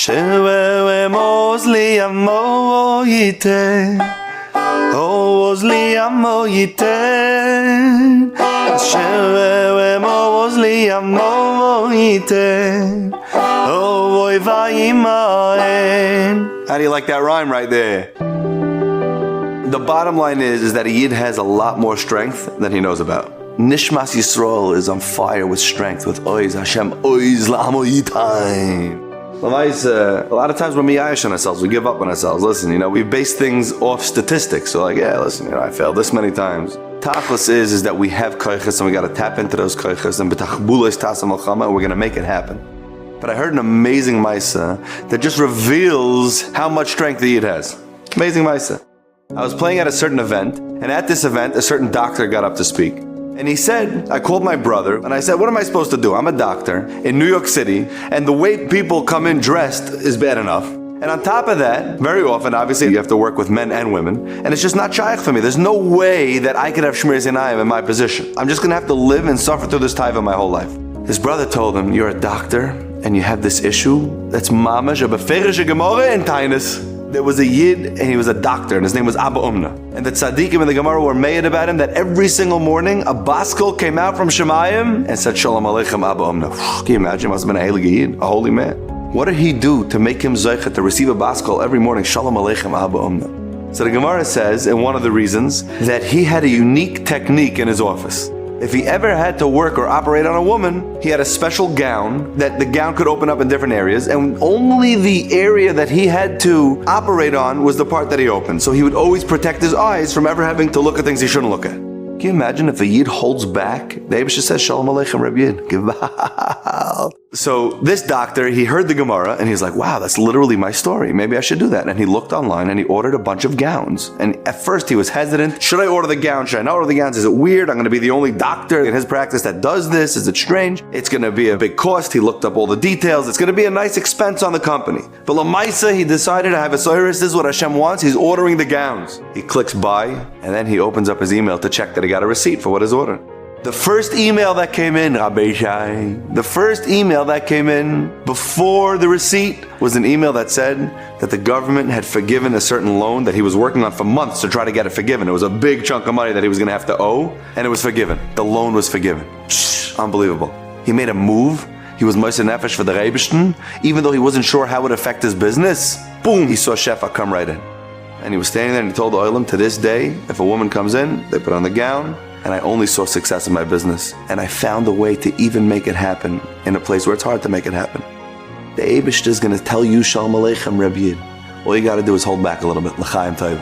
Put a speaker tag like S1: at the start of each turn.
S1: Shewe mozli amoyite, oh mozli amoyite, shewe mozli amoyite, oh voy vaimaen. How do you like that rhyme right there? The bottom line is that a Yid has a lot more strength than he knows about. Nishmas Yisrael is on fire with strength, with oiz, Hashem oiz la'amoyitain. A lot of times we're miyash on ourselves, we give up on ourselves. Listen, we base things off statistics. So listen, I failed this many times. Tachlis is that we have koiches and we got to tap into those koiches and b'tachbulos tasam al-chama and we're going to make it happen. But I heard an amazing maisa that just reveals how much strength the Yid has. Amazing maisa. I was playing at a certain event, and at this event, a certain doctor got up to speak. And he said, I called my brother, and I said, what am I supposed to do? I'm a doctor in New York City, and the way people come in dressed is bad enough. And on top of that, very often, obviously, you have to work with men and women, and it's just not shaykh for me. There's no way that I could have shmir zinayim in my position. I'm just going to have to live and suffer through this taiva my whole life. His brother told him, you're a doctor, and you have this issue that's mamash, a beferish gemara and tainis. There was a Yid, and he was a doctor, and his name was Abba Umna. And the tzaddikim in the Gemara were made about him that every single morning, a baskol came out from Shemayim and said, Shalom Aleichem Abba Umna. Can you imagine? Must have been a heilige Yid, a holy man. What did he do to make him zeichet to receive a baskol every morning? Shalom Aleichem Abba Umna. So the Gemara says, in one of the reasons, that he had a unique technique in his office. If he ever had to work or operate on a woman, he had a special gown that the gown could open up in different areas, and only the area that he had to operate on was the part that he opened. So he would always protect his eyes from ever having to look at things he shouldn't look at. Can you imagine if a Yid holds back? The Eibusha says, Shalom Aleichem Reb Yid. So this doctor, he heard the Gemara and he's like, wow, that's literally my story. Maybe I should do that. And he looked online and he ordered a bunch of gowns. And at first he was hesitant. Should I order the gown? Should I not order the gowns? Is it weird? I'm going to be the only doctor in his practice that does this. Is it strange? It's going to be a big cost. He looked up all the details. It's going to be a nice expense on the company. But Lamaisa, he decided to have a soiris. This is what Hashem wants. He's ordering the gowns. He clicks buy and then he opens up his email to check that he got a receipt for what he's ordering. The first email that came in, Rabbi Shai, the first email that came in before the receipt was an email that said that the government had forgiven a certain loan that he was working on for months to try to get it forgiven. It was a big chunk of money that he was going to have to owe, and it was forgiven. The loan was forgiven. Unbelievable. He made a move. He was Moshe Nefesh for the Reibishten, even though he wasn't sure how it would affect his business. Boom, he saw Shefa come right in. And he was standing there and he told the Oilam, to this day, if a woman comes in, they put on the gown, and I only saw success in my business. And I found a way to even make it happen in a place where it's hard to make it happen. The Eibishter is going to tell you, Shalom Aleichem Reb Yid. All you got to do is hold back a little bit. L'chaim Tov.